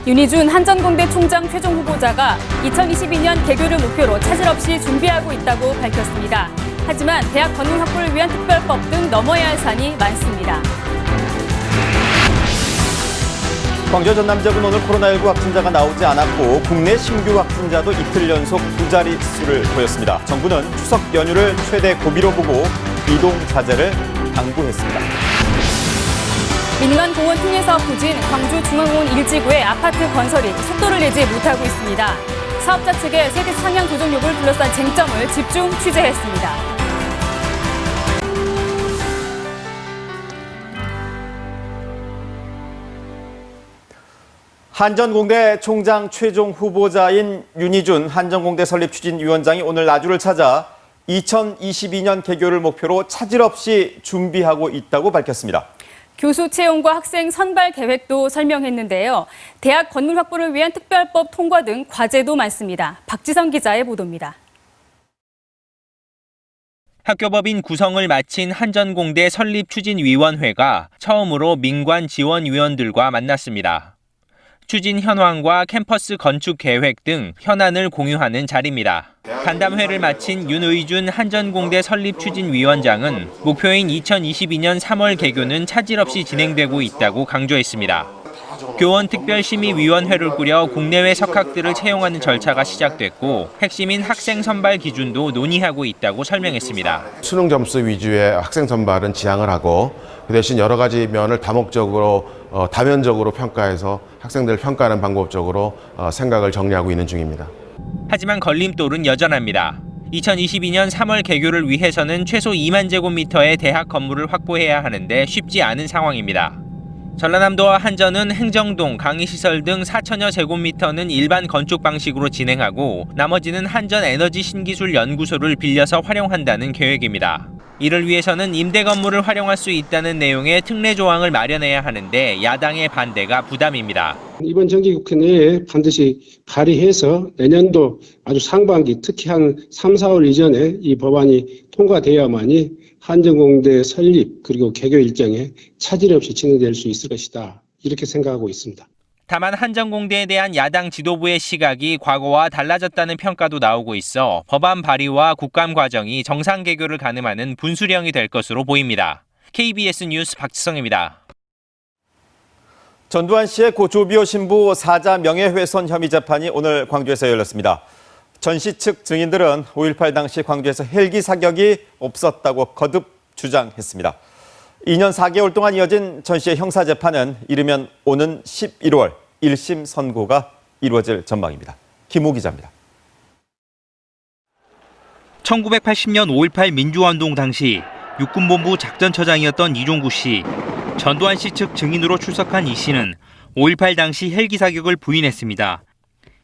윤희준 한전공대 총장 최종 후보자가 2022년 개교를 목표로 차질 없이 준비하고 있다고 밝혔습니다. 하지만 대학 권능 확보를 위한 특별법 등 넘어야 할 산이 많습니다. 광주 전남지역은 오늘 코로나19 확진자가 나오지 않았고 국내 신규 확진자도 이틀 연속 두 자릿수를 보였습니다. 정부는 추석 연휴를 최대 고비로 보고 이동 자제를 당부했습니다. 민간 공원 통해서 부진 광주중앙공원 1지구의 아파트 건설이 속도를 내지 못하고 있습니다. 사업자 측의 세대 상향 조정력을 둘러싼 쟁점을 집중 취재했습니다. 한전공대 총장 최종 후보자인 윤희준 한전공대 설립추진위원장이 오늘 나주를 찾아 2022년 개교를 목표로 차질 없이 준비하고 있다고 밝혔습니다. 교수 채용과 학생 선발 계획도 설명했는데요. 대학 권능 확보를 위한 특별법 통과 등 과제도 많습니다. 박지성 기자의 보도입니다. 학교법인 구성을 마친 한전공대 설립추진위원회가 처음으로 민관 지원위원들과 만났습니다. 추진 현황과 캠퍼스 건축 계획 등 현안을 공유하는 자리입니다. 간담회를 마친 윤의준 한전공대 설립추진위원장은 목표인 2022년 3월 개교는 차질 없이 진행되고 있다고 강조했습니다. 교원특별심의위원회를 꾸려 국내외 석학들을 채용하는 절차가 시작됐고 핵심인 학생 선발 기준도 논의하고 있다고 설명했습니다. 수능 점수 위주의 학생 선발은 지양을 하고 그 대신 여러 가지 면을 다면적으로 평가해서 학생들을 평가하는 방법적으로 생각을 정리하고 있는 중입니다. 하지만 걸림돌은 여전합니다. 2022년 3월 개교를 위해서는 최소 2만 제곱미터의 대학 건물을 확보해야 하는데 쉽지 않은 상황입니다. 전라남도와 한전은 행정동, 강의시설 등 4천여 제곱미터는 일반 건축 방식으로 진행하고 나머지는 한전에너지신기술연구소를 빌려서 활용한다는 계획입니다. 이를 위해서는 임대 건물을 활용할 수 있다는 내용의 특례 조항을 마련해야 하는데 야당의 반대가 부담입니다. 이번 정기국회 내에 반드시 발의해서 내년도 아주 상반기 특히 한 3, 4월 이전에 이 법안이 통과되어야만이 한전공대 설립 그리고 개교 일정에 차질 없이 진행될 수 있을 것이다. 이렇게 생각하고 있습니다. 다만 한전공대에 대한 야당 지도부의 시각이 과거와 달라졌다는 평가도 나오고 있어 법안 발의와 국감 과정이 정상 개교를 가늠하는 분수령이 될 것으로 보입니다. KBS 뉴스 박지성입니다. 전두환 씨의 고 조비오 신부 사자 명예훼손 혐의 재판이 오늘 광주에서 열렸습니다. 전 씨 측 증인들은 5.18 당시 광주에서 헬기 사격이 없었다고 거듭 주장했습니다. 2년 4개월 동안 이어진 전 씨의 형사재판은 이르면 오는 11월 1심 선고가 이루어질 전망입니다. 김호 기자입니다. 1980년 5.18 민주화운동 당시 육군본부 작전처장이었던 이종구 씨, 전두환 씨 측 증인으로 출석한 이 씨는 5.18 당시 헬기 사격을 부인했습니다.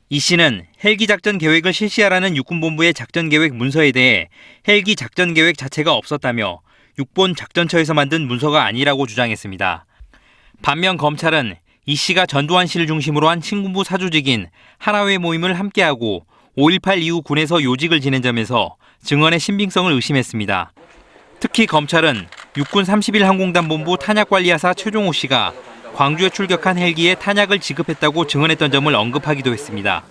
이 씨는 헬기 작전 계획을 실시하라는 육군본부의 작전계획 문서에 대해 헬기 작전 계획 자체가 없었다며 육본 작전처에서 만든 문서가 아니라고 주장했습니다. 반면 검찰은 이 씨가 전두환 씨를 중심으로 한 신군부 사조직인 하나회 모임을 함께하고 5.18 이후 군에서 요직을 지낸 점에서 증언의 신빙성을 의심했습니다. 특히 검찰은 육군 31항공단본부 탄약관리하사 최종호 씨가 광주에 출격한 헬기에 탄약을 지급했다고 증언했던 점을 언급하기도 했습니다.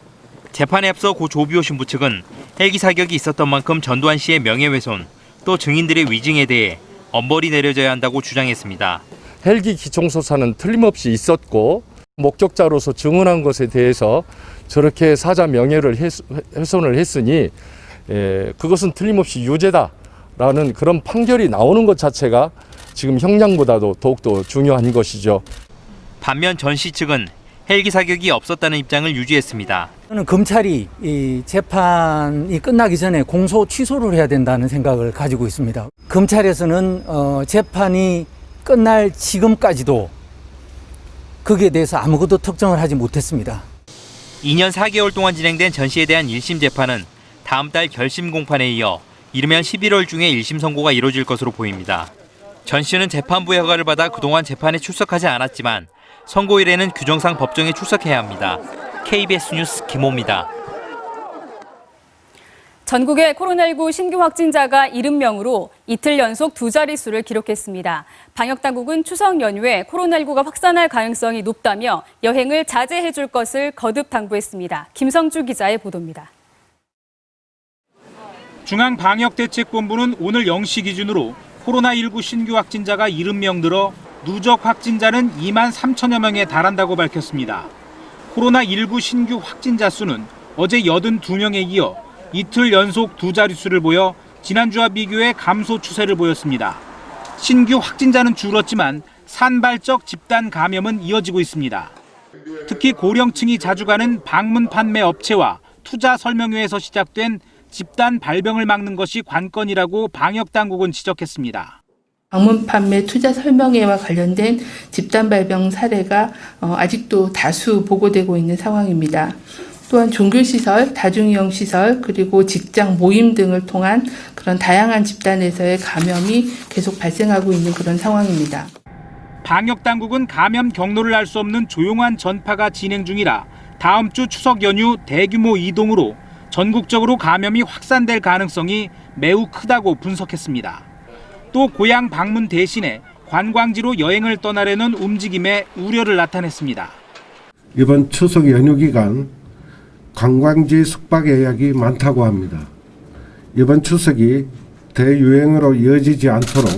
재판에 앞서 고 조비오 신부 측은 헬기 사격이 있었던 만큼 전두환 씨의 명예훼손, 또 증인들의 위증에 대해 엄벌이 내려져야 한다고 주장했습니다. 헬기 기총소사는 틀림없이 있었고 목격자로서 증언한 것에 대해서 저렇게 사자 명예를 훼손을 했으니 그것은 틀림없이 유죄다라는 그런 판결이 나오는 것 자체가 지금 형량보다도 더욱더 중요한 것이죠. 반면 전 씨 측은 헬기 사격이 없었다는 입장을 유지했습니다. 저는 검찰이 이 재판이 끝나기 전에 공소 취소를 해야 된다는 생각을 가지고 있습니다. 검찰에서는 재판이 끝날 지금까지도 거기에 대해서 아무것도 특정을 하지 못했습니다. 2년 4개월 동안 진행된 전 씨에 대한 1심 재판은 다음 달 결심 공판에 이어 이르면 11월 중에 1심 선고가 이루어질 것으로 보입니다. 전 씨는 재판부의 허가를 받아 그동안 재판에 출석하지 않았지만 선고일에는 규정상 법정에 출석해야 합니다. KBS 뉴스 김호입니다. 전국의 코로나19 신규 확진자가 70명으로 이틀 연속 두 자릿수를 기록했습니다. 방역당국은 추석 연휴에 코로나19가 확산할 가능성이 높다며 여행을 자제해 줄 것을 거듭 당부했습니다. 김성주 기자의 보도입니다. 중앙방역대책본부는 오늘 0시 기준으로 코로나19 신규 확진자가 70명 늘어 누적 확진자는 2만 3천여 명에 달한다고 밝혔습니다. 코로나19 신규 확진자 수는 어제 82명에 이어 이틀 연속 두 자릿수를 보여 지난주와 비교해 감소 추세를 보였습니다. 신규 확진자는 줄었지만 산발적 집단 감염은 이어지고 있습니다. 특히 고령층이 자주 가는 방문 판매 업체와 투자 설명회에서 시작된 집단 발병을 막는 것이 관건이라고 방역당국은 지적했습니다. 방문 판매 투자 설명회와 관련된 집단 발병 사례가 아직도 다수 보고되고 있는 상황입니다. 또한 종교시설, 다중이용시설, 그리고 직장 모임 등을 통한 그런 다양한 집단에서의 감염이 계속 발생하고 있는 그런 상황입니다. 방역당국은 감염 경로를 알 수 없는 조용한 전파가 진행 중이라 다음 주 추석 연휴 대규모 이동으로 전국적으로 감염이 확산될 가능성이 매우 크다고 분석했습니다. 또 고향 방문 대신에 관광지로 여행을 떠나려는 움직임에 우려를 나타냈습니다. 이번 추석 연휴 기간 관광지 숙박 예약이 많다고 합니다. 이번 추석이 대유행으로 이어지지 않도록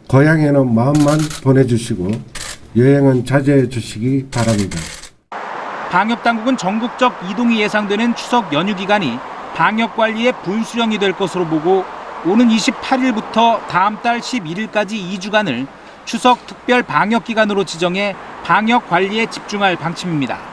고향에는 마음만 보내주시고 여행은 자제해 주시기 바랍니다. 방역당국은 전국적 이동이 예상되는 추석 연휴 기간이 방역관리의 분수령이 될 것으로 보고 오는 28일부터 다음 달 11일까지 2주간을 추석 특별 방역기간으로 지정해 방역관리에 집중할 방침입니다.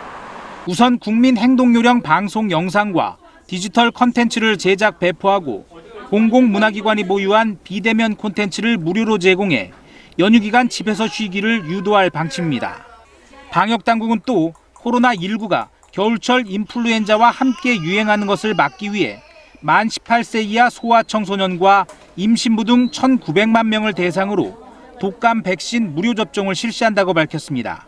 우선 국민행동요령 방송 영상과 디지털 콘텐츠를 제작 배포하고 공공문화기관이 보유한 비대면 콘텐츠를 무료로 제공해 연휴 기간 집에서 쉬기를 유도할 방침입니다. 방역당국은 또 코로나19가 겨울철 인플루엔자와 함께 유행하는 것을 막기 위해 만 18세 이하 소아청소년과 임신부 등 1,900만 명을 대상으로 독감 백신 무료 접종을 실시한다고 밝혔습니다.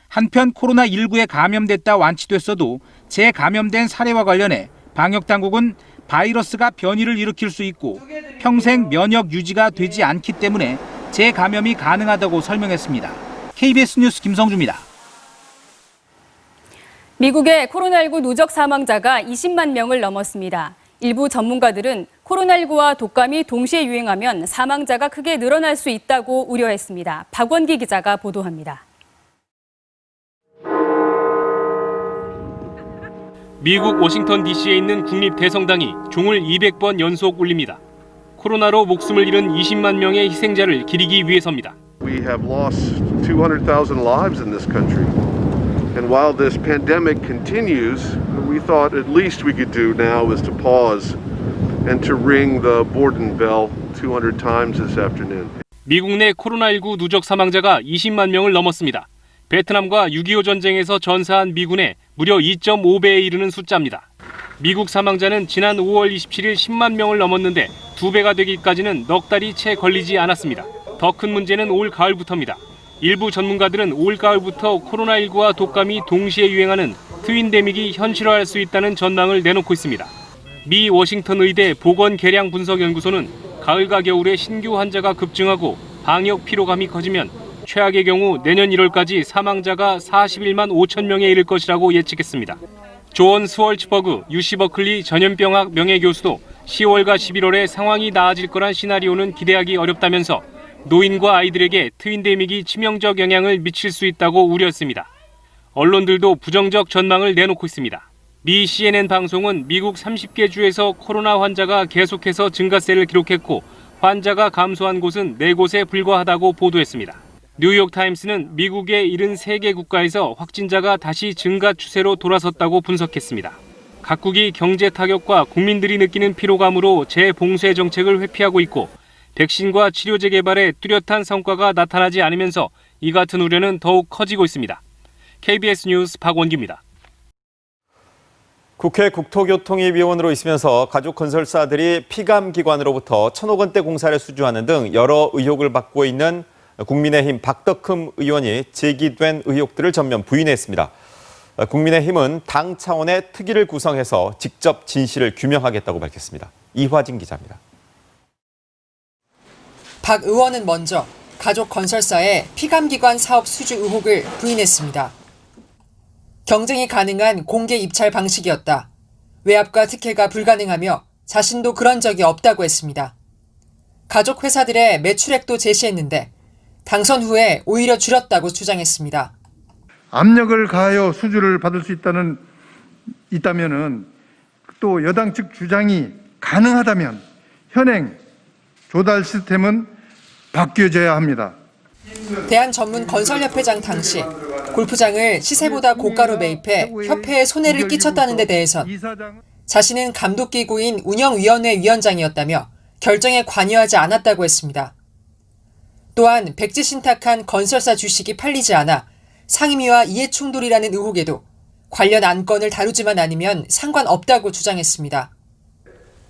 한편 코로나19에 감염됐다 완치됐어도 재감염된 사례와 관련해 방역당국은 바이러스가 변이를 일으킬 수 있고 평생 면역 유지가 되지 않기 때문에 재감염이 가능하다고 설명했습니다. KBS 뉴스 김성주입니다. 미국의 코로나19 누적 사망자가 20만 명을 넘었습니다. 일부 전문가들은 코로나19와 독감이 동시에 유행하면 사망자가 크게 늘어날 수 있다고 우려했습니다. 박원기 기자가 보도합니다. 미국 워싱턴 DC에 있는 국립대성당이 종을 200번 연속 울립니다. 코로나로 목숨을 잃은 20만 명의 희생자를 기리기 위해서입니다. We have lost 200,000 lives in this country. And while this pandemic continues, we thought at least we could do now is to pause and to ring the Borden bell 200 times this afternoon. 미국 내 코로나19 누적 사망자가 20만 명을 넘었습니다. 베트남과 6.25 전쟁에서 전사한 미군의 무려 2.5배에 이르는 숫자입니다. 미국 사망자는 지난 5월 27일 10만 명을 넘었는데 2배가 되기까지는 넉 달이 채 걸리지 않았습니다. 더 큰 문제는 올 가을부터입니다. 일부 전문가들은 올 가을부터 코로나19와 독감이 동시에 유행하는 트윈데믹이 현실화할 수 있다는 전망을 내놓고 있습니다. 미 워싱턴 의대 보건계량분석연구소는 가을과 겨울에 신규 환자가 급증하고 방역 피로감이 커지면 최악의 경우 내년 1월까지 사망자가 41만 5천 명에 이를 것이라고 예측했습니다. 조언 스월츠버그 UC 버클리 전염병학 명예교수도 10월과 11월에 상황이 나아질 거란 시나리오는 기대하기 어렵다면서 노인과 아이들에게 트윈데믹이 치명적 영향을 미칠 수 있다고 우려했습니다. 언론들도 부정적 전망을 내놓고 있습니다. 미 CNN 방송은 미국 30개 주에서 코로나 환자가 계속해서 증가세를 기록했고 환자가 감소한 곳은 4곳에 불과하다고 보도했습니다. 뉴욕타임스는 미국의 73개 국가에서 확진자가 다시 증가 추세로 돌아섰다고 분석했습니다. 각국이 경제 타격과 국민들이 느끼는 피로감으로 재봉쇄 정책을 회피하고 있고 백신과 치료제 개발에 뚜렷한 성과가 나타나지 않으면서 이 같은 우려는 더욱 커지고 있습니다. KBS 뉴스 박원기입니다. 국회 국토교통위원으로 있으면서 가족건설사들이 피감기관으로부터 1,000억 원대 공사를 수주하는 등 여러 의혹을 받고 있는 국민의힘 박덕흠 의원이 제기된 의혹들을 전면 부인했습니다. 국민의힘은 당 차원의 특위를 구성해서 직접 진실을 규명하겠다고 밝혔습니다. 이화진 기자입니다. 박 의원은 먼저 가족 건설사의 피감기관 사업 수주 의혹을 부인했습니다. 경쟁이 가능한 공개 입찰 방식이었다. 외압과 특혜가 불가능하며 자신도 그런 적이 없다고 했습니다. 가족 회사들의 매출액도 제시했는데 당선 후에 오히려 줄였다고 주장했습니다. 압력을 가하여 수주를 받을 수 있다면은 또 여당 측 주장이 가능하다면 현행 조달 시스템은 바뀌어져야 합니다. 대한전문건설협회장 당시 골프장을 시세보다 고가로 매입해 협회에 손해를 끼쳤다는 데 대해선 자신은 감독기구인 운영위원회 위원장이었다며 결정에 관여하지 않았다고 했습니다. 또한 백지신탁한 건설사 주식이 팔리지 않아 상임위와 이해충돌이라는 의혹에도 관련 안건을 다루지만 않으면 상관없다고 주장했습니다.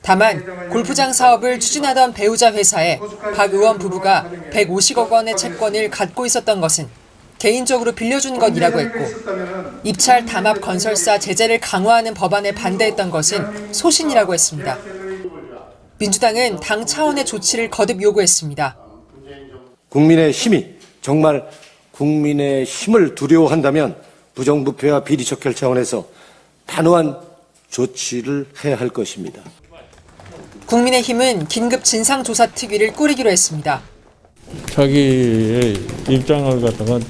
다만 골프장 사업을 추진하던 배우자 회사에 박 의원 부부가 150억 원의 채권을 갖고 있었던 것은 개인적으로 빌려준 것이라고 했고 입찰 담합 건설사 제재를 강화하는 법안에 반대했던 것은 소신이라고 했습니다. 민주당은 당 차원의 조치를 거듭 요구했습니다. 국민의 힘이 정말 국민의 힘을 두려워한다면 부정부패와 비리척결 차원에서 단호한 조치를 해야 할 것입니다. 국민의힘은 긴급 진상조사특위를 꾸리기로 했습니다. 자기의 입장을 갖다가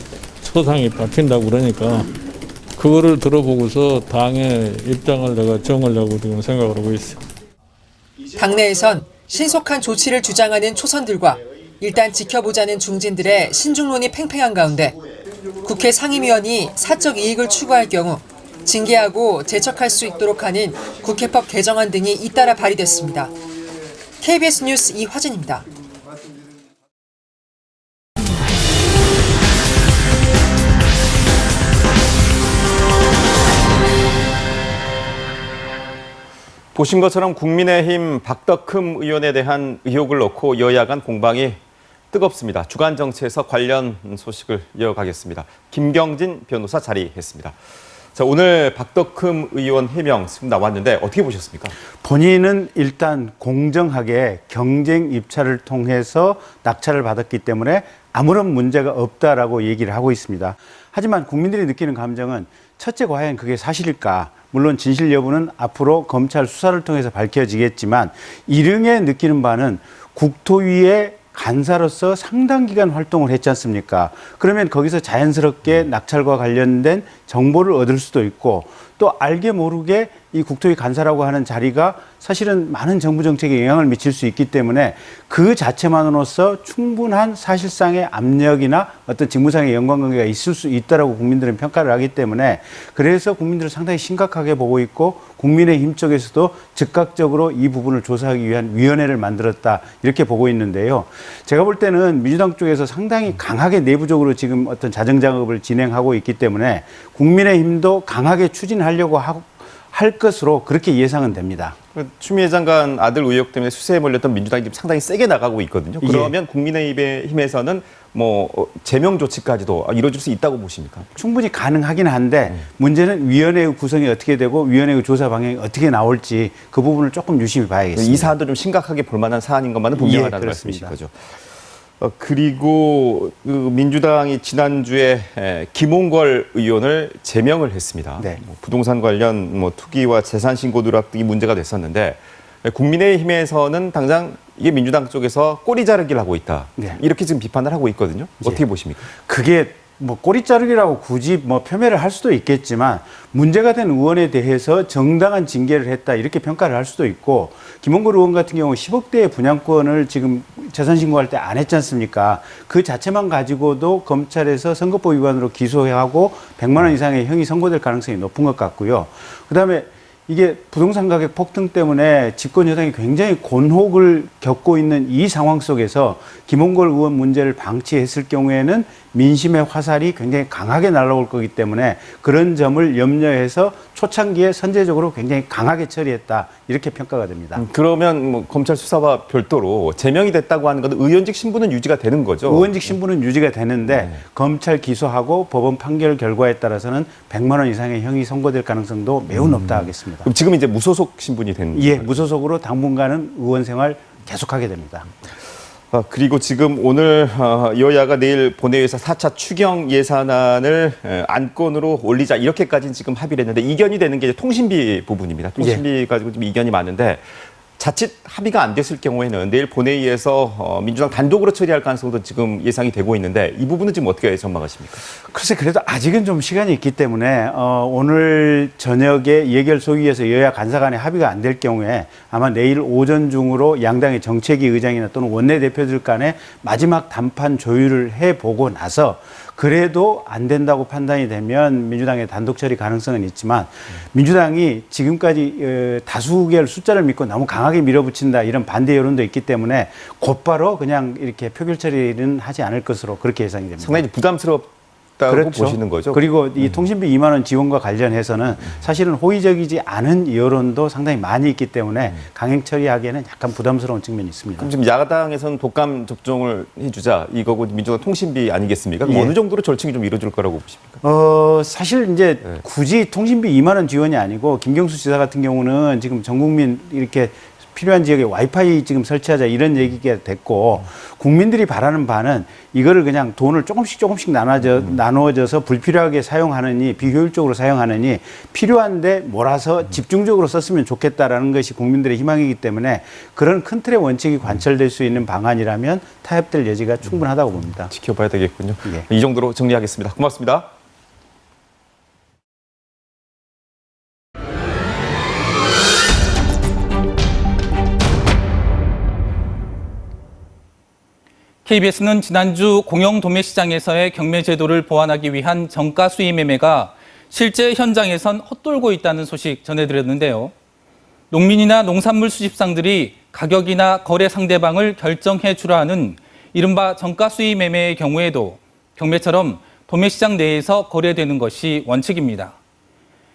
서상이 박힌다고 그러니까 그거를 들어보고서 당의 입장을 내가 정하려고 지금 생각을 하고 있어요. 당내에선 신속한 조치를 주장하는 초선들과 일단 지켜보자는 중진들의 신중론이 팽팽한 가운데 국회 상임위원이 사적 이익을 추구할 경우 징계하고 제척할 수 있도록 하는 국회법 개정안 등이 잇따라 발의됐습니다. KBS 뉴스 이화진입니다. 보신 것처럼 국민의힘 박덕흠 의원에 대한 의혹을 놓고 여야 간 공방이 뜨겁습니다. 주간 정치에서 관련 소식을 이어가겠습니다. 김경진 변호사 자리했습니다. 자, 오늘 박덕흠 의원 해명 나왔는데 어떻게 보셨습니까? 본인은 일단 공정하게 경쟁 입찰을 통해서 낙찰을 받았기 때문에 아무런 문제가 없다라고 얘기를 하고 있습니다. 하지만 국민들이 느끼는 감정은 첫째, 과연 그게 사실일까? 물론 진실 여부는 앞으로 검찰 수사를 통해서 밝혀지겠지만 일흥에 느끼는 바는 국토위의 간사로서 상당 기간 활동을 했지 않습니까? 그러면 거기서 자연스럽게 낙찰과 관련된 정보를 얻을 수도 있고 또 알게 모르게 이 국토위 간사라고 하는 자리가 사실은 많은 정부 정책에 영향을 미칠 수 있기 때문에 그 자체만으로서 충분한 사실상의 압력이나 어떤 직무상의 연관관계가 있을 수 있다라고 국민들은 평가를 하기 때문에 그래서 국민들은 상당히 심각하게 보고 있고 국민의힘 쪽에서도 즉각적으로 이 부분을 조사하기 위한 위원회를 만들었다 이렇게 보고 있는데요. 제가 볼 때는 민주당 쪽에서 상당히 강하게 내부적으로 지금 어떤 자정 작업을 진행하고 있기 때문에 국민의힘도 강하게 추진하려고 할 것으로 그렇게 예상은 됩니다. 추미애 장관 아들 의혹 때문에 수세에 몰렸던 민주당이 지금 상당히 세게 나가고 있거든요. 그러면 국민의힘에서는 뭐 제명 조치까지도 이루어질 수 있다고 보십니까? 충분히 가능하긴 한데 문제는 위원회의 구성이 어떻게 되고 위원회의 조사 방향이 어떻게 나올지 그 부분을 조금 유심히 봐야겠습니다. 이 사안도 좀 심각하게 볼 만한 사안인 것만은 분명하다는 말씀이신 거죠. 그리고 그 민주당이 지난주에 김홍걸 의원을 제명을 했습니다. 네. 부동산 관련 투기와 재산 신고 누락 등이 문제가 됐었는데 국민의힘에서는 당장 이게 민주당 쪽에서 꼬리 자르기를 하고 있다. 네. 이렇게 지금 비판을 하고 있거든요. 어떻게 보십니까? 그게 꼬리 자르기라고 굳이 표멸을 할 수도 있겠지만 문제가 된 의원에 대해서 정당한 징계를 했다 이렇게 평가를 할 수도 있고 김홍걸 의원 같은 경우 10억대의 분양권을 지금 재산 신고할 때 안 했지 않습니까? 그 자체만 가지고도 검찰에서 선거법 위반으로 기소하고 100만 원 이상의 형이 선고될 가능성이 높은 것 같고요. 그다음에 이게 부동산 가격 폭등 때문에 집권 여당이 굉장히 곤혹을 겪고 있는 이 상황 속에서 김홍걸 의원 문제를 방치했을 경우에는 민심의 화살이 굉장히 강하게 날아올 거기 때문에 그런 점을 염려해서 초창기에 선제적으로 굉장히 강하게 처리했다 이렇게 평가가 됩니다. 그러면 뭐 검찰 수사와 별도로 제명이 됐다고 하는 건 의원직 신분은 유지가 되는 거죠? 의원직 신분은 유지가 되는데 검찰 기소하고 법원 판결 결과에 따라서는 100만 원 이상의 형이 선고될 가능성도 매우 높다 하겠습니다. 그럼 지금 이제 무소속 신분이 된 예, 무소속으로 당분간은 의원 생활 계속하게 됩니다. 그리고 지금 오늘 여야가 내일 본회의에서 4차 추경 예산안을 안건으로 올리자 이렇게까지는 지금 합의를 했는데 이견이 되는 게 이제 통신비 부분입니다. 통신비 가지고 좀 이견이 많은데 자칫 합의가 안 됐을 경우에는 내일 본회의에서 민주당 단독으로 처리할 가능성도 지금 예상이 되고 있는데 이 부분은 지금 어떻게 전망하십니까? 글쎄 그래도 아직은 좀 시간이 있기 때문에 오늘 저녁에 예결소위에서 여야 간사 간에 합의가 안 될 경우에 아마 내일 오전 중으로 양당의 정책위 의장이나 또는 원내대표들 간에 마지막 단판 조율을 해보고 나서 그래도 안 된다고 판단이 되면 민주당의 단독 처리 가능성은 있지만 민주당이 지금까지 다수결 숫자를 믿고 너무 강하게 밀어붙인다 이런 반대 여론도 있기 때문에 곧바로 그냥 이렇게 표결 처리는 하지 않을 것으로 그렇게 예상이 됩니다. 상당히 부담스럽다고 그렇죠. 보시는 거죠? 그리고 이 통신비 2만 원 지원과 관련해서는 사실은 호의적이지 않은 여론도 상당히 많이 있기 때문에 강행 처리하기에는 약간 부담스러운 측면이 있습니다. 그럼 지금 야당에서는 독감 접종을 해주자 이거고 민주당 통신비 아니겠습니까? 그럼 예. 어느 정도로 절충이 좀 이루어질 거라고 보십니까? 사실 이제 굳이 통신비 2만 원 지원이 아니고 김경수 지사 같은 경우는 지금 전 국민 이렇게 필요한 지역에 와이파이 지금 설치하자 이런 얘기가 됐고 국민들이 바라는 바는 이거를 그냥 돈을 조금씩 나누어져서 불필요하게 사용하느니 비효율적으로 사용하느니 필요한데 몰아서 집중적으로 썼으면 좋겠다라는 것이 국민들의 희망이기 때문에 그런 큰 틀의 원칙이 관철될 수 있는 방안이라면 타협될 여지가 충분하다고 봅니다. 지켜봐야 되겠군요. 예. 이 정도로 정리하겠습니다. 고맙습니다. KBS는 지난주 공영도매시장에서의 경매제도를 보완하기 위한 정가 수입 매매가 실제 현장에선 헛돌고 있다는 소식 전해드렸는데요. 농민이나 농산물 수집상들이 가격이나 거래 상대방을 결정해 주라 하는 이른바 정가 수입 매매의 경우에도 경매처럼 도매시장 내에서 거래되는 것이 원칙입니다.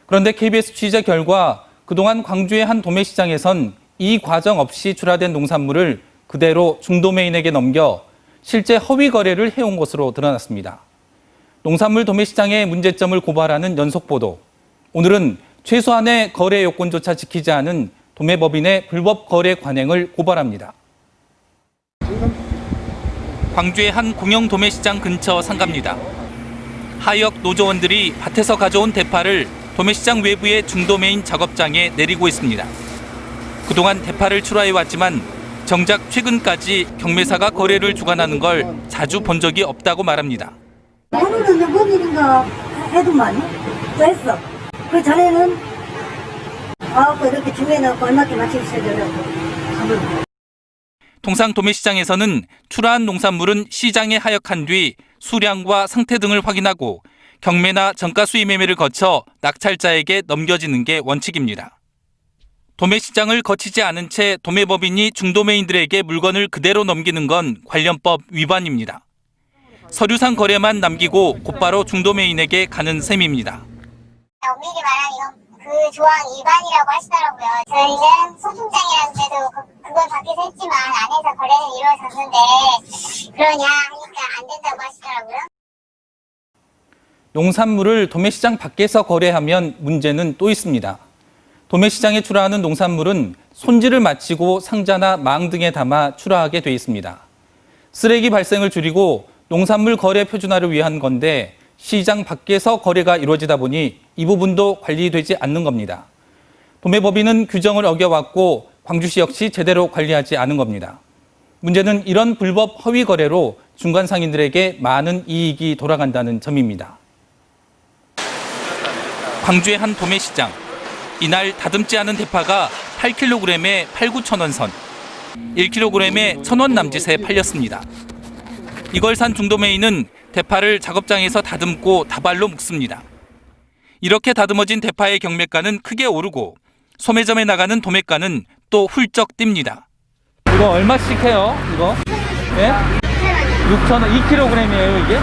그런데 KBS 취재 결과 그동안 광주의 한 도매시장에선 이 과정 없이 출하된 농산물을 그대로 중도매인에게 넘겨 실제 허위 거래를 해온 것으로 드러났습니다. 농산물 도매시장의 문제점을 고발하는 연속보도. 오늘은 최소한의 거래 요건조차 지키지 않은 도매법인의 불법 거래 관행을 고발합니다. 광주의 한 공영 도매시장 근처 상가입니다. 하역 노조원들이 밭에서 가져온 대파를 도매시장 외부의 중도매인 작업장에 내리고 있습니다. 그동안 대파를 출하해왔지만 정작 최근까지 경매사가 거래를 주관하는 걸 자주 본 적이 없다고 말합니다. 오늘은 이제 뭔 일인가 해도만 됐어. 그 전에는 이렇게 중에는 얼마께 맞춰주셔야 통상 도매시장에서는 출하한 농산물은 시장에 하역한 뒤 수량과 상태 등을 확인하고 경매나 정가 수입 매매를 거쳐 낙찰자에게 넘겨지는 게 원칙입니다. 도매시장을 거치지 않은 채 도매법인이 중도매인들에게 물건을 그대로 넘기는 건 관련법 위반입니다. 서류상 거래만 남기고 곧바로 중도매인에게 가는 셈입니다. 엄밀히 말하면 이건 그 조항 위반이라고 하시더라고요. 저희는 소통장이라는 데도 그건 밖에서 했지만 안에서 거래는 이루어졌는데 그러냐 하니까 안 된다고 하시더라고요. 농산물을 도매시장 밖에서 거래하면 문제는 또 있습니다. 도매시장에 출하하는 농산물은 손질을 마치고 상자나 망 등에 담아 출하하게 돼 있습니다. 쓰레기 발생을 줄이고 농산물 거래 표준화를 위한 건데 시장 밖에서 거래가 이루어지다 보니 이 부분도 관리되지 않는 겁니다. 도매법인은 규정을 어겨왔고 광주시 역시 제대로 관리하지 않은 겁니다. 문제는 이런 불법 허위 거래로 중간 상인들에게 많은 이익이 돌아간다는 점입니다. 광주의 한 도매시장. 이날 다듬지 않은 대파가 8kg에 8,900원 선, 1kg에 1,000원 남짓에 팔렸습니다. 이걸 산 중도매인은 대파를 작업장에서 다듬고 다발로 묶습니다. 이렇게 다듬어진 대파의 경매가는 크게 오르고 소매점에 나가는 도매가는 또 훌쩍 뜁니다. 이거 얼마씩 해요? 이거? 예? 6,000원, 2kg이에요, 이게?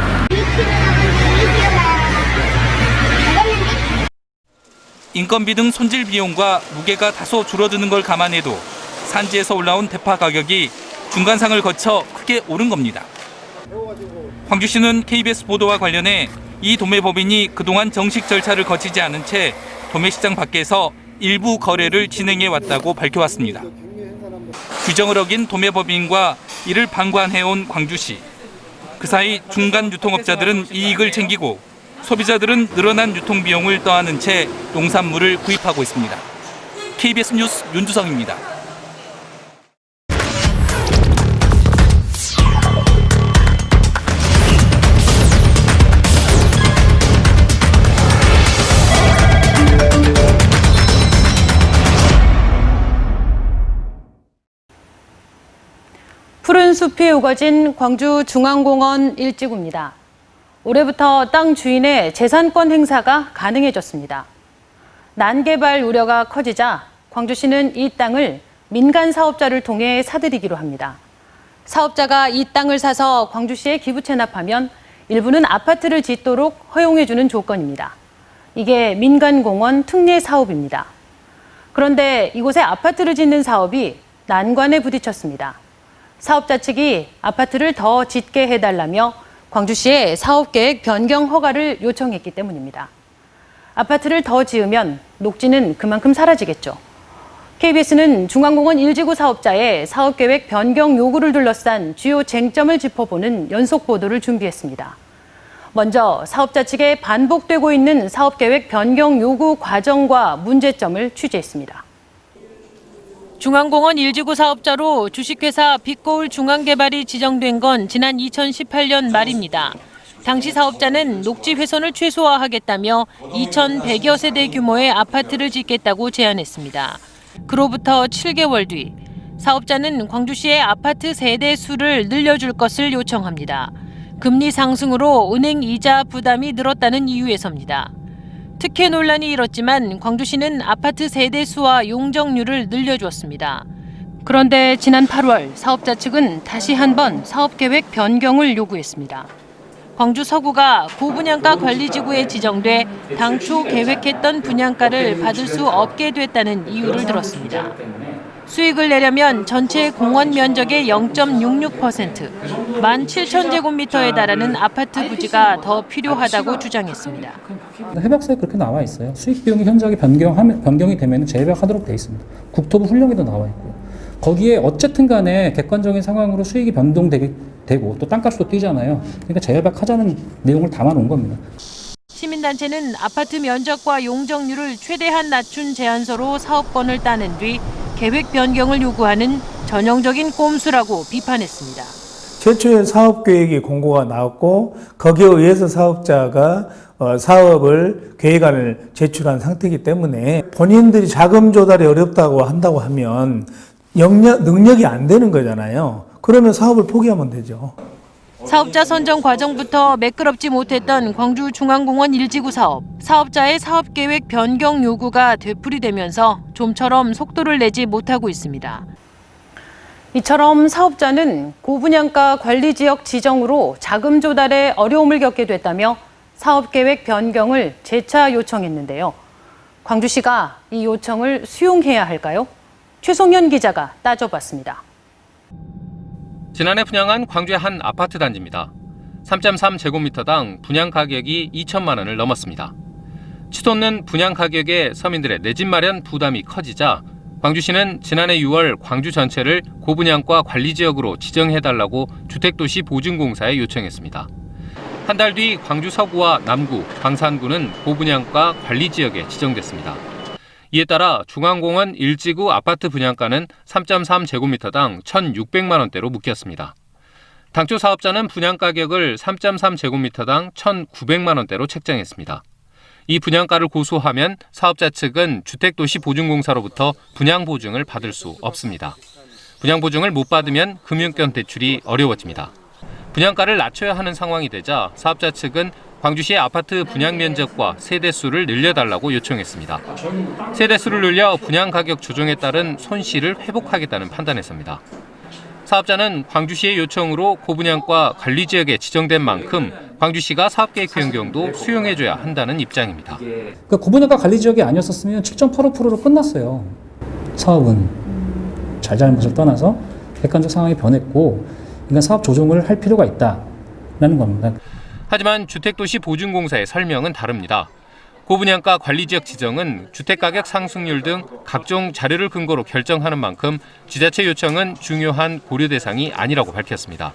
인건비 등 손질 비용과 무게가 다소 줄어드는 걸 감안해도 산지에서 올라온 대파 가격이 중간상을 거쳐 크게 오른 겁니다. 광주시는 KBS 보도와 관련해 이 도매법인이 그동안 정식 절차를 거치지 않은 채 도매시장 밖에서 일부 거래를 진행해 왔다고 밝혀왔습니다. 규정을 어긴 도매법인과 이를 방관해온 광주시. 그 사이 중간 유통업자들은 이익을 챙기고 소비자들은 늘어난 유통비용을 떠안은 채 농산물을 구입하고 있습니다. KBS 뉴스 윤주성입니다. 푸른 숲이 우거진 광주 중앙공원 일지구입니다. 올해부터 땅 주인의 재산권 행사가 가능해졌습니다. 난개발 우려가 커지자 광주시는 이 땅을 민간 사업자를 통해 사들이기로 합니다. 사업자가 이 땅을 사서 광주시에 기부 체납하면 일부는 아파트를 짓도록 허용해주는 조건입니다. 이게 민간공원 특례 사업입니다. 그런데 이곳에 아파트를 짓는 사업이 난관에 부딪혔습니다. 사업자 측이 아파트를 더 짓게 해달라며 광주시에 사업계획 변경 허가를 요청했기 때문입니다. 아파트를 더 지으면 녹지는 그만큼 사라지겠죠. KBS는 중앙공원 1지구 사업자의 사업계획 변경 요구를 둘러싼 주요 쟁점을 짚어보는 연속 보도를 준비했습니다. 먼저 사업자 측에 반복되고 있는 사업계획 변경 요구 과정과 문제점을 취재했습니다. 중앙공원 1지구 사업자로 주식회사 빛거울 중앙개발이 지정된 건 지난 2018년 말입니다. 당시 사업자는 녹지 훼손을 최소화하겠다며 2,100여 세대 규모의 아파트를 짓겠다고 제안했습니다. 그로부터 7개월 뒤 사업자는 광주시의 아파트 세대 수를 늘려줄 것을 요청합니다. 금리 상승으로 은행 이자 부담이 늘었다는 이유에서입니다. 특혜 논란이 일었지만 광주시는 아파트 세대 수와 용적률을 늘려주었습니다. 그런데 지난 8월 사업자 측은 다시 한번 사업계획 변경을 요구했습니다. 광주 서구가 고분양가 관리지구에 지정돼 당초 계획했던 분양가를 받을 수 없게 됐다는 이유를 들었습니다. 수익을 내려면 전체 공원 면적의 0.66%, 17,000제곱미터에 달하는 아파트 부지가 더 필요하다고 주장했습니다. 해박사에 그렇게 나와 있어요. 수익 비용이 현저하게 변경이 되면 재배하도록 돼 있습니다. 국토부 훈령에도 나와 있고요. 거기에 어쨌든 간에 객관적인 상황으로 수익이 변동되고 또 땅값도 뛰잖아요. 그러니까 재배하자는 내용을 담아놓은 겁니다. 시민단체는 아파트 면적과 용적률을 최대한 낮춘 제안서로 사업권을 따낸 뒤 계획 변경을 요구하는 전형적인 꼼수라고 비판했습니다. 최초의 사업계획이 공고가 나왔고 거기에 의해서 사업자가 사업을 계획안을 제출한 상태이기 때문에 본인들이 자금 조달이 어렵다고 한다고 하면 능력이 안 되는 거잖아요. 그러면 사업을 포기하면 되죠. 사업자 선정 과정부터 매끄럽지 못했던 광주중앙공원 1지구 사업. 사업자의 사업계획 변경 요구가 되풀이되면서 좀처럼 속도를 내지 못하고 있습니다. 이처럼 사업자는 고분양가 관리지역 지정으로 자금 조달에 어려움을 겪게 됐다며 사업계획 변경을 재차 요청했는데요. 광주시가 이 요청을 수용해야 할까요? 최송현 기자가 따져봤습니다. 지난해 분양한 광주의 한 아파트 단지입니다. 3.3제곱미터당 분양 가격이 2천만 원을 넘었습니다. 치솟는 분양 가격에 서민들의 내 집 마련 부담이 커지자 광주시는 지난해 6월 광주 전체를 고분양가 관리지역으로 지정해달라고 주택도시보증공사에 요청했습니다. 한 달 뒤 광주 서구와 남구, 광산구는 고분양가 관리지역에 지정됐습니다. 이에 따라 중앙공원 1지구 아파트 분양가는 3.3제곱미터당 1,600만 원대로 묶였습니다. 당초 사업자는 분양가격을 3.3제곱미터당 1,900만 원대로 책정했습니다. 이 분양가를 고소하면 사업자 측은 주택도시보증공사로부터 분양보증을 받을 수 없습니다. 분양보증을 못 받으면 금융권 대출이 어려워집니다. 분양가를 낮춰야 하는 상황이 되자 사업자 측은 광주시의 아파트 분양 면적과 세대수를 늘려달라고 요청했습니다. 세대수를 늘려 분양 가격 조정에 따른 손실을 회복하겠다는 판단했습니다. 사업자는 광주시의 요청으로 고분양가 관리지역에 지정된 만큼 광주시가 사업계획 변경도 수용해줘야 한다는 입장입니다. 그 고분양가 관리 지역이 아니었었으면 7.85%로 끝났어요. 사업은 잘잘못을 떠나서 객관적 상황이 변했고 그러니까 사업 조정을 할 필요가 있다라는 겁니다. 하지만 주택도시보증공사의 설명은 다릅니다. 고분양가 관리지역 지정은 주택가격 상승률 등 각종 자료를 근거로 결정하는 만큼 지자체 요청은 중요한 고려 대상이 아니라고 밝혔습니다.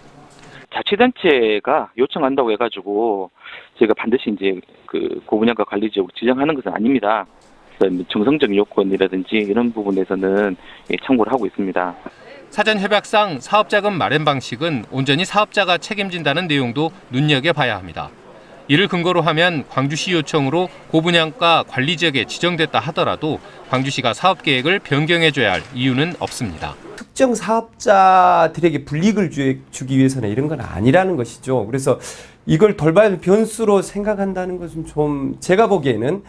자치단체가 요청한다고 해가지고 저희가 반드시 이제 그 고분양가 관리지역으로 지정하는 것은 아닙니다. 정성적인 요건이라든지 이런 부분에서는 참고를 하고 있습니다. 사전 협약상 사업자금 마련 방식은 온전히 사업자가 책임진다는 내용도 눈여겨봐야 합니다. 이를 근거로 하면 광주시 요청으로 고분양가 관리지역에 지정됐다 하더라도 광주시가 사업계획을 변경해줘야 할 이유는 없습니다. 특정 사업자들에게 불이익을 주기 위해서는 이런 건 아니라는 것이죠. 그래서 이걸 돌발 변수로 생각한다는 것은 좀 제가 보기에는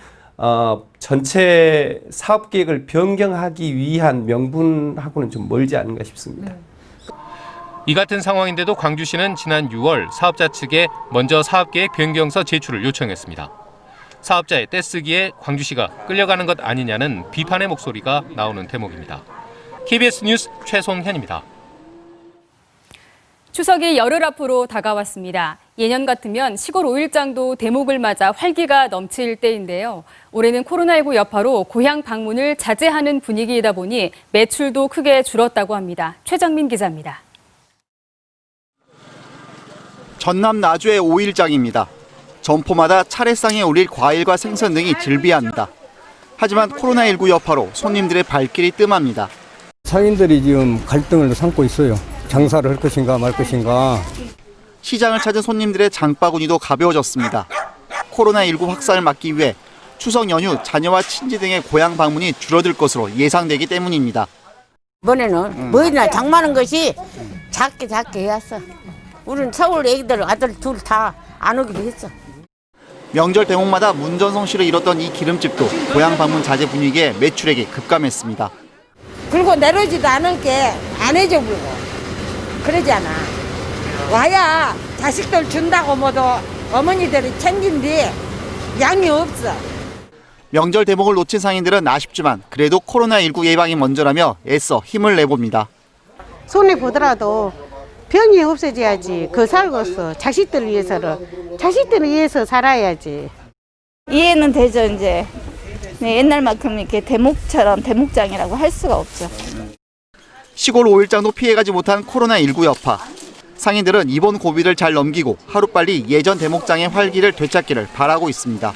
전체 사업계획을 변경하기 위한 명분하고는 좀 멀지 않은가 싶습니다. 이 같은 상황인데도 광주시는 지난 6월 사업자 측에 먼저 사업계획 변경서 제출을 요청했습니다. 사업자의 떼쓰기에 광주시가 끌려가는 것 아니냐는 비판의 목소리가 나오는 대목입니다. KBS 뉴스 최송현입니다. 추석이 열흘 앞으로 다가왔습니다. 예년 같으면 시골 5일장도 대목을 맞아 활기가 넘칠 때인데요. 올해는 코로나19 여파로 고향 방문을 자제하는 분위기이다 보니 매출도 크게 줄었다고 합니다. 최정민 기자입니다. 전남 나주의 5일장입니다. 점포마다 차례상에 올릴 과일과 생선 등이 즐비합니다. 하지만 코로나19 여파로 손님들의 발길이 뜸합니다. 상인들이 지금 갈등을 삼고 있어요. 장사를 할 것인가 말 것인가. 시장을 찾은 손님들의 장바구니도 가벼워졌습니다. 코로나19 확산을 막기 위해 추석 연휴 자녀와 친지 등의 고향 방문이 줄어들 것으로 예상되기 때문입니다. 이번에는 뭐이나 장만한 것이 작게 해왔어. 우리는 서울 애기들 아들 둘 다 안 오기로 했어. 명절 대목마다 문전성시를 이뤘던 이 기름집도 고향 방문 자제 분위기에 매출액이 급감했습니다. 긁고 내려오지도 않을 게 안 해줘 불고 그러잖아. 와야 자식들 준다고 모두 어머니들이 챙긴뒤 양이 없어. 명절 대목을 놓친 상인들은 아쉽지만 그래도 코로나19 예방이 먼저라며 애써 힘을 내봅니다. 손해 보더라도 병이 없어져야지. 그 살고서 자식들을 위해서 살아야지. 이해는 되죠. 이제 옛날만큼 이렇게 대목장이라고 할 수가 없죠. 시골 5일장도 피해가지 못한 코로나19 여파. 상인들은 이번 고비를 잘 넘기고 하루빨리 예전 대목장의 활기를 되찾기를 바라고 있습니다.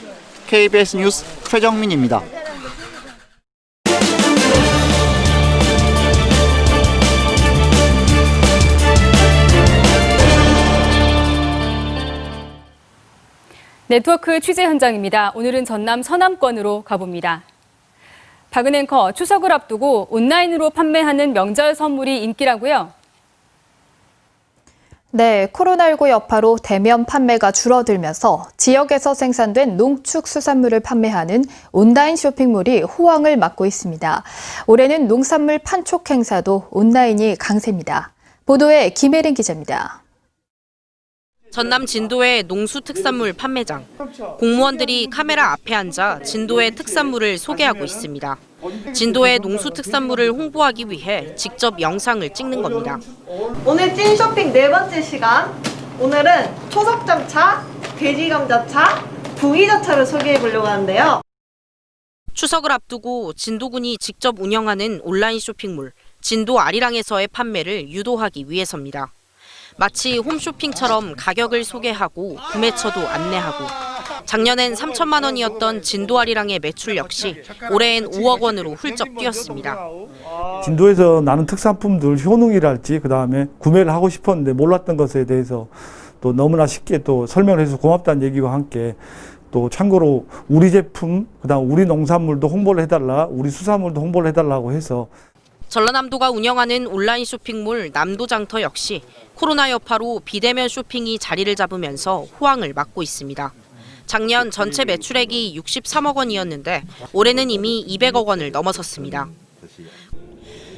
KBS 뉴스 최정민입니다. 네트워크 취재 현장입니다. 오늘은 전남 서남권으로 가봅니다. 박은 앵커, 추석을 앞두고 온라인으로 판매하는 명절 선물이 인기라고요? 네, 코로나19 여파로 대면 판매가 줄어들면서 지역에서 생산된 농축수산물을 판매하는 온라인 쇼핑몰이 호황을 맞고 있습니다. 올해는 농산물 판촉 행사도 온라인이 강세입니다. 보도에 김혜린 기자입니다. 전남 진도의 농수특산물 판매장. 공무원들이 카메라 앞에 앉아 진도의 특산물을 소개하고 있습니다. 진도의 농수특산물을 홍보하기 위해 직접 영상을 찍는 겁니다. 오늘 찐 쇼핑 네 번째 시간. 오늘은 초석점차, 돼지감자차, 구기자차를 소개해 보려고 하는데요. 추석을 앞두고 진도군이 직접 운영하는 온라인 쇼핑몰 진도 아리랑에서의 판매를 유도하기 위해서입니다. 마치 홈쇼핑처럼 가격을 소개하고 구매처도 안내하고 작년엔 3천만 원이었던 진도 아리랑의 매출 역시 올해엔 5억 원으로 훌쩍 뛰었습니다. 진도에서 나는 특산품들 효능이랄지 그다음에 구매를 하고 싶었는데 몰랐던 것에 대해서 또 너무나 쉽게 또 설명을 해서 고맙다는 얘기와 함께 또 참고로 우리 제품 그다음 우리 농산물도 홍보를 해달라 우리 수산물도 홍보를 해달라고 해서 전라남도가 운영하는 온라인 쇼핑몰 남도장터 역시 코로나 여파로 비대면 쇼핑이 자리를 잡으면서 호황을 맞고 있습니다. 작년 전체 매출액이 63억 원이었는데 올해는 이미 200억 원을 넘어섰습니다.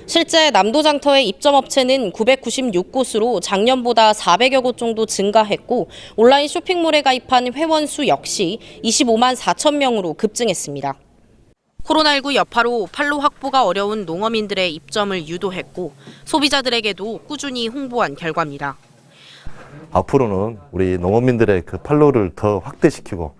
실제 남도장터의 입점업체는 996곳으로 작년보다 400여 곳 정도 증가했고 온라인 쇼핑몰에 가입한 회원 수 역시 25만 4천 명으로 급증했습니다. 코로나19 여파로 판로 확보가 어려운 농어민들의 입점을 유도했고 소비자들에게도 꾸준히 홍보한 결과입니다. 앞으로는 우리 농어민들의 그 판로를 더 확대시키고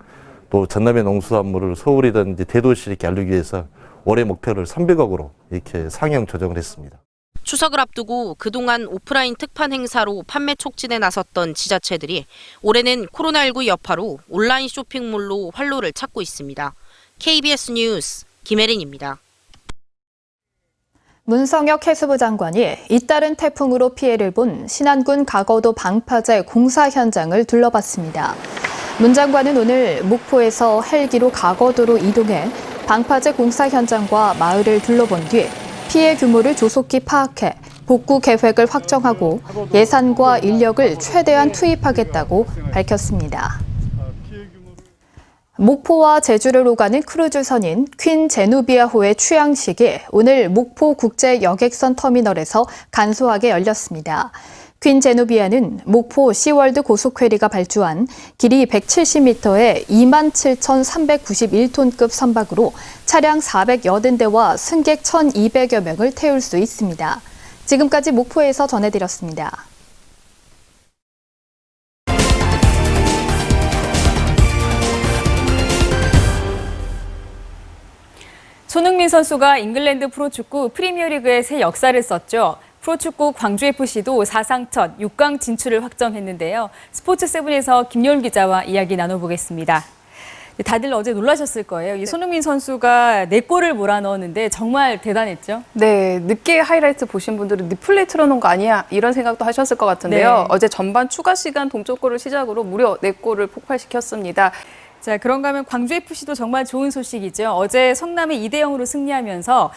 또 전남의 농수산물을 서울이든지 대도시 이렇게 알리기 위해서 올해 목표를 300억으로 이렇게 상향 조정을 했습니다. 추석을 앞두고 그동안 오프라인 특판 행사로 판매 촉진에 나섰던 지자체들이 올해는 코로나19 여파로 온라인 쇼핑몰로 활로를 찾고 있습니다. KBS 뉴스 김혜린입니다. 문성혁 해수부 장관이 잇따른 태풍으로 피해를 본 신안군 가거도 방파제 공사 현장을 둘러봤습니다. 문 장관은 오늘 목포에서 헬기로 가거도로 이동해 방파제 공사 현장과 마을을 둘러본 뒤 피해 규모를 조속히 파악해 복구 계획을 확정하고 예산과 인력을 최대한 투입하겠다고 밝혔습니다. 목포와 제주를 오가는 크루즈선인 퀸 제누비아호의 취항식이 오늘 목포 국제 여객선 터미널에서 간소하게 열렸습니다. 퀸 제누비아는 목포 시월드 고속회리가 발주한 길이 170m의 27,391톤급 선박으로 차량 480대와 승객 1,200여 명을 태울 수 있습니다. 지금까지 목포에서 전해드렸습니다. 손흥민 선수가 잉글랜드 프로축구 프리미어리그의 새 역사를 썼죠. 프로축구 광주FC도 사상 첫 6강 진출을 확정했는데요. 스포츠7에서 김여울 기자와 이야기 나눠보겠습니다. 다들 어제 놀라셨을 거예요. 이 손흥민 선수가 4골을 몰아넣었는데 정말 대단했죠? 네, 늦게 하이라이트 보신 분들은 리플레이 틀어놓은 거 아니야? 이런 생각도 하셨을 것 같은데요. 네. 어제 전반 추가 시간 동점골을 시작으로 무려 4골을 폭발시켰습니다. 자, 그런가 하면 광주FC도 정말 좋은 소식이죠. 어제 성남이 2대0으로 승리하면서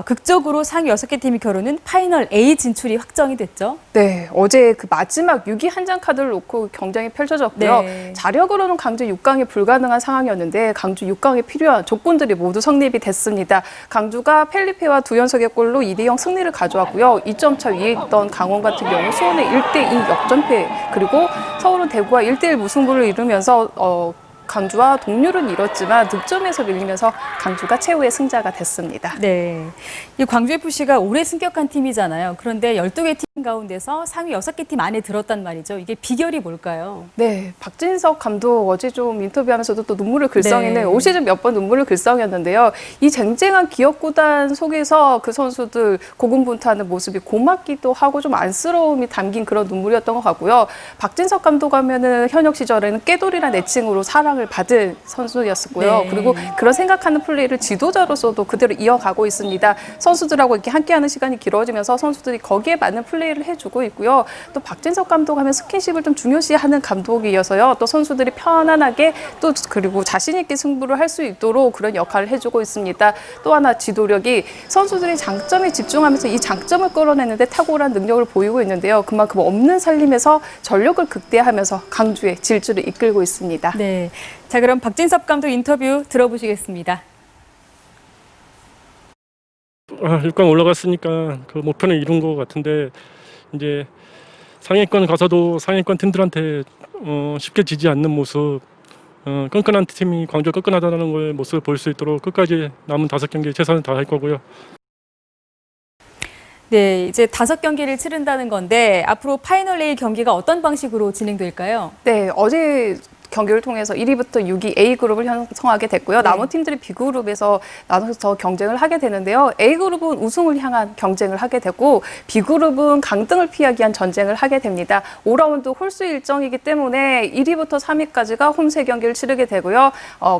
극적으로 상위 6개 팀이 겨루는 파이널 A 진출이 확정이 됐죠. 네, 어제 그 마지막 6위 한 장 카드를 놓고 경쟁이 펼쳐졌고요. 네. 자력으로는 강주 6강이 불가능한 상황이었는데 강주 6강에 필요한 조건들이 모두 성립이 됐습니다. 강주가 펠리페와 2연속의 골로 2대0 승리를 가져왔고요. 2점 차 위에 있던 강원 같은 경우 수원의 1대2 역전패, 그리고 서울은 대구와 1대1 무승부를 이루면서 강주와 동률은 이뤘지만 득점에서 밀리면서 강주가 최후의 승자가 됐습니다. 네, 이 광주FC가 오래 승격한 팀이잖아요. 그런데 12개 팀 가운데서 상위 6개 팀 안에 들었단 말이죠. 이게 비결이 뭘까요? 네, 박진석 감독 어제 좀 인터뷰하면서도 또 눈물을 글썽이는 네. 올 시즌 몇 번 눈물을 글썽였는데요. 이 쟁쟁한 기업 구단 속에서 그 선수들 고군분투하는 모습이 고맙기도 하고 좀 안쓰러움이 담긴 그런 눈물이었던 것 같고요. 박진석 감독 하면은 현역 시절에는 깨돌이라는 애칭으로 사랑을 받은 선수였었고요. 네. 그리고 그런 생각하는 플레이를 지도자로서도 그대로 이어가고 있습니다. 선수들하고 이렇게 함께하는 시간이 길어지면서 선수들이 거기에 맞는 플레이를 해주고 있고요. 또 박진석 감독 하면 스킨십을 좀 중요시하는 감독이어서요. 또 선수들이 편안하게 또 그리고 자신 있게 승부를 할 수 있도록 그런 역할을 해주고 있습니다. 또 하나 지도력이 선수들이 장점에 집중하면서 이 장점을 끌어내는데 탁월한 능력을 보이고 있는데요. 그만큼 없는 살림에서 전력을 극대화하면서 강주의 질주를 이끌고 있습니다. 네, 자 그럼 박진섭 감독 인터뷰 들어보시겠습니다. 6강 올라갔으니까 그 목표는 이룬 것 같은데 이제 상위권 가서도 상위권 팀들한테 쉽게 지지 않는 모습, 끈끈한 팀이 광주 끈끈하다는 걸 모습을 볼 수 있도록 끝까지 남은 5경기 최선을 다할 거고요. 네, 이제 5경기를 치른다는 건데 앞으로 파이널 A 경기가 어떤 방식으로 진행될까요? 네, 어제 경기를 통해서 1위부터 6위 A그룹을 형성하게 됐고요. 남은 팀들이 B그룹에서 나눠서 경쟁을 하게 되는데요. A그룹은 우승을 향한 경쟁을 하게 되고 B그룹은 강등을 피하기 위한 전쟁을 하게 됩니다. 5라운드 홀수 일정이기 때문에 1위부터 3위까지가 홈 3경기를 치르게 되고요.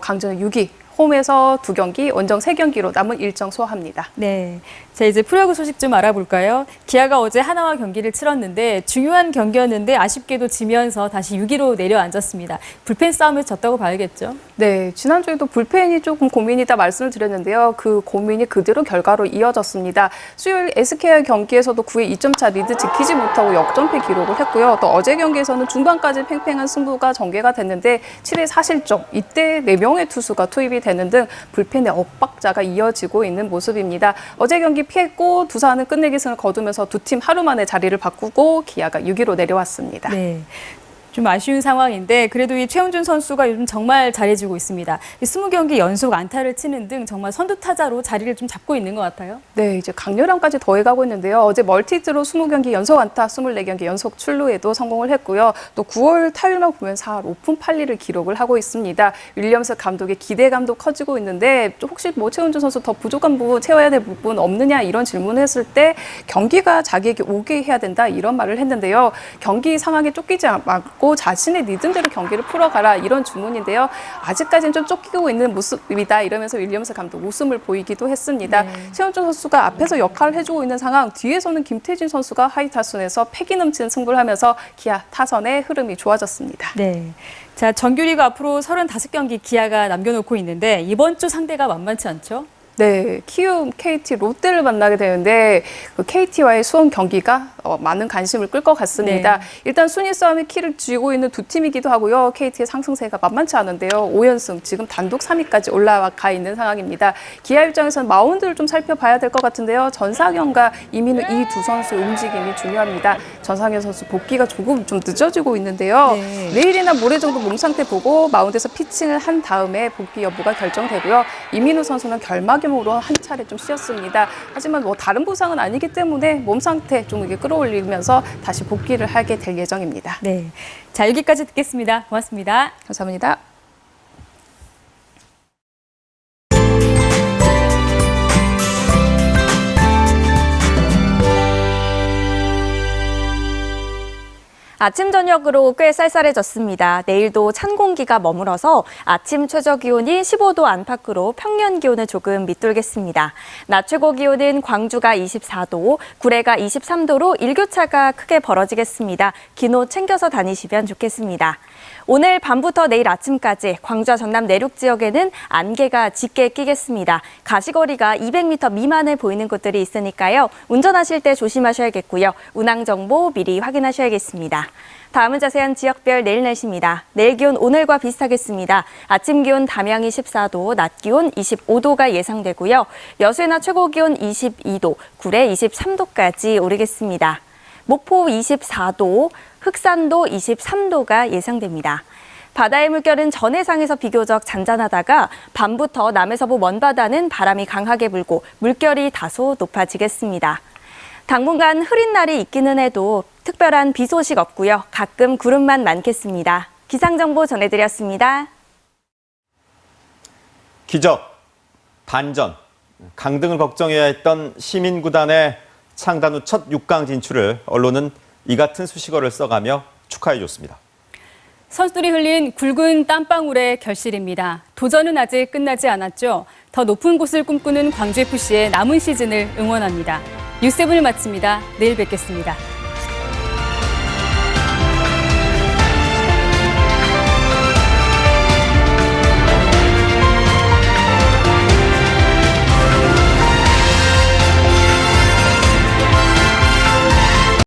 강주는 6위. 홈에서 2경기, 원정 3경기로 남은 일정 소화합니다. 네, 자 이제 프로야구 소식 좀 알아볼까요? 기아가 어제 하나와 경기를 치렀는데 중요한 경기였는데 아쉽게도 지면서 다시 6위로 내려앉았습니다. 불펜 싸움에서 졌다고 봐야겠죠? 네. 네, 지난주에도 불펜이 조금 고민이다 말씀을 드렸는데요. 그 고민이 그대로 결과로 이어졌습니다. 수요일 SK와 경기에서도 9회 2점차 리드 지키지 못하고 역전패 기록을 했고요. 또 어제 경기에서는 중반까지 팽팽한 승부가 전개가 됐는데 7회 4실점, 이때 4명의 투수가 투입이 되는 등 불펜의 엇박자가 이어지고 있는 모습입니다. 어제 경기 피했고 두산은 끝내기 승을 거두면서 두 팀 하루 만에 자리를 바꾸고 기아가 6위로 내려왔습니다. 네. 좀 아쉬운 상황인데 그래도 이 최원준 선수가 요즘 정말 잘해주고 있습니다. 20경기 연속 안타를 치는 등 정말 선두 타자로 자리를 좀 잡고 있는 것 같아요. 네, 이제 강렬함까지 더해가고 있는데요. 어제 멀티히트로 20경기 연속 안타, 24경기 연속 출루에도 성공을 했고요. 또 9월 타율만 보면 4할 5푼 8리를 기록을 하고 있습니다. 윌리엄스 감독의 기대감도 커지고 있는데 혹시 뭐 최원준 선수 더 부족한 부분, 채워야 될 부분 없느냐 이런 질문을 했을 때 경기가 자기에게 오게 해야 된다 이런 말을 했는데요. 경기 상황에 쫓기지 않고 자신의 리듬대로 경기를 풀어가라 이런 주문인데요. 아직까지는 좀 쫓기고 있는 모습이다 이러면서 윌리엄스 감독 웃음을 보이기도 했습니다. 최원준 선수가 앞에서 역할을 해주고 있는 상황, 뒤에서는 김태진 선수가 하이타순에서 패기 넘치는 승부를 하면서 기아 타선의 흐름이 좋아졌습니다. 네. 자, 정규리그 앞으로 35경기 기아가 남겨놓고 있는데 이번 주 상대가 만만치 않죠? 네, 키움, KT, 롯데를 만나게 되는데 그 KT와의 수원 경기가 많은 관심을 끌 것 같습니다. 네. 일단 순위 싸움의 키를 쥐고 있는 두 팀이기도 하고요. KT의 상승세가 만만치 않은데요. 5연승, 지금 단독 3위까지 올라가 있는 상황입니다. 기아 입장에서는 마운드를 좀 살펴봐야 될 것 같은데요. 전상현과 이민우 이 두 선수의 움직임이 중요합니다. 전상현 선수 복귀가 조금 좀 늦어지고 있는데요. 네. 내일이나 모레 정도 몸 상태 보고 마운드에서 피칭을 한 다음에 복귀 여부가 결정되고요. 이민우 선수는 결막염으로 한 차례 좀 쉬었습니다. 하지만 뭐 다른 부상은 아니기 때문에 몸 상태 좀 이게 끌어올리면서 다시 복귀를 하게 될 예정입니다. 네. 자, 여기까지 듣겠습니다. 고맙습니다. 감사합니다. 아침 저녁으로 꽤 쌀쌀해졌습니다. 내일도 찬 공기가 머물어서 아침 최저 기온이 15도 안팎으로 평년 기온을 조금 밑돌겠습니다. 낮 최고 기온은 광주가 24도, 구례가 23도로 일교차가 크게 벌어지겠습니다. 긴 옷 챙겨서 다니시면 좋겠습니다. 오늘 밤부터 내일 아침까지 광주와 전남 내륙 지역에는 안개가 짙게 끼겠습니다. 가시거리가 200m 미만에 보이는 곳들이 있으니까요. 운전하실 때 조심하셔야겠고요. 운항 정보 미리 확인하셔야겠습니다. 다음은 자세한 지역별 내일 날씨입니다. 내일 기온 오늘과 비슷하겠습니다. 아침 기온 담양이 14도, 낮 기온 25도가 예상되고요. 여수나 최고 기온 22도, 구례 23도까지 오르겠습니다. 목포 24도, 흑산도 23도가 예상됩니다. 바다의 물결은 전해상에서 비교적 잔잔하다가 밤부터 남해서부 먼바다는 바람이 강하게 불고 물결이 다소 높아지겠습니다. 당분간 흐린 날이 있기는 해도 특별한 비 소식 없고요. 가끔 구름만 많겠습니다. 기상정보 전해드렸습니다. 기적, 반전, 강등을 걱정해야 했던 시민구단의 창단 후 첫 6강 진출을 언론은 이 같은 수식어를 써가며 축하해줬습니다. 선수들이 흘린 굵은 땀방울의 결실입니다. 도전은 아직 끝나지 않았죠. 더 높은 곳을 꿈꾸는 광주FC의 남은 시즌을 응원합니다. 뉴스7을 마칩니다. 내일 뵙겠습니다.